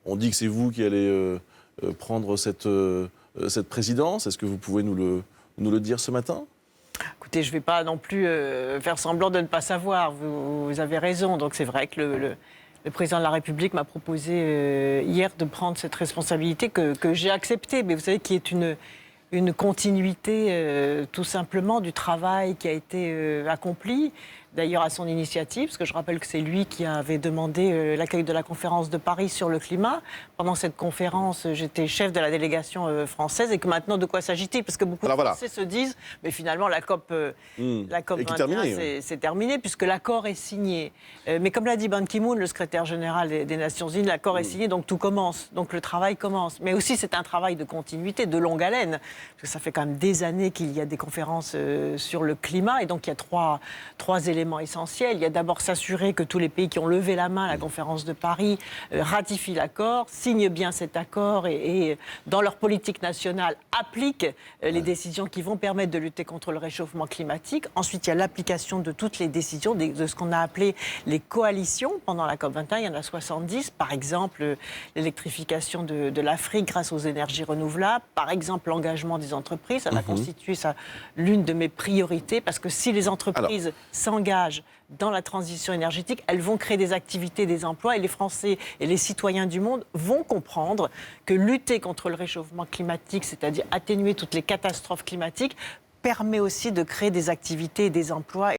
On dit que c'est vous qui allez prendre cette présidence. Est-ce que vous pouvez nous le dire ce matin ? Écoutez, je ne vais pas non plus faire semblant de ne pas savoir. Vous avez raison. Donc c'est vrai que le président de la République m'a proposé hier de prendre cette responsabilité que j'ai acceptée. Mais vous savez, qui est une continuité tout simplement du travail qui a été accompli, d'ailleurs à son initiative, parce que je rappelle que c'est lui qui avait demandé l'accueil de la conférence de Paris sur le climat. Pendant cette conférence, j'étais chef de la délégation française, et que maintenant, de quoi s'agit-il ? Parce que beaucoup de Français se disent, mais finalement, la COP 21, c'est terminé, puisque l'accord est signé. Mais comme l'a dit Ban Ki-moon, le secrétaire général des Nations Unies, l'accord est signé, donc tout commence, donc le travail commence. Mais aussi, c'est un travail de continuité, de longue haleine, parce que ça fait quand même des années qu'il y a des conférences sur le climat, et donc il y a trois éléments essentiels. Il y a d'abord s'assurer que tous les pays qui ont levé la main à la conférence de Paris ratifient l'accord, signent bien cet accord et dans leur politique nationale appliquent les décisions qui vont permettre de lutter contre le réchauffement climatique. Ensuite, il y a l'application de toutes les décisions de ce qu'on a appelé les coalitions. Pendant la COP21, il y en a 70. Par exemple, l'électrification de l'Afrique grâce aux énergies renouvelables. Par exemple, l'engagement des entreprises. Ça va constituer l'une de mes priorités, parce que si les entreprises s'engagent dans la transition énergétique, elles vont créer des activités, des emplois, et les Français et les citoyens du monde vont comprendre que lutter contre le réchauffement climatique, c'est-à-dire atténuer toutes les catastrophes climatiques, permet aussi de créer des activités et des emplois.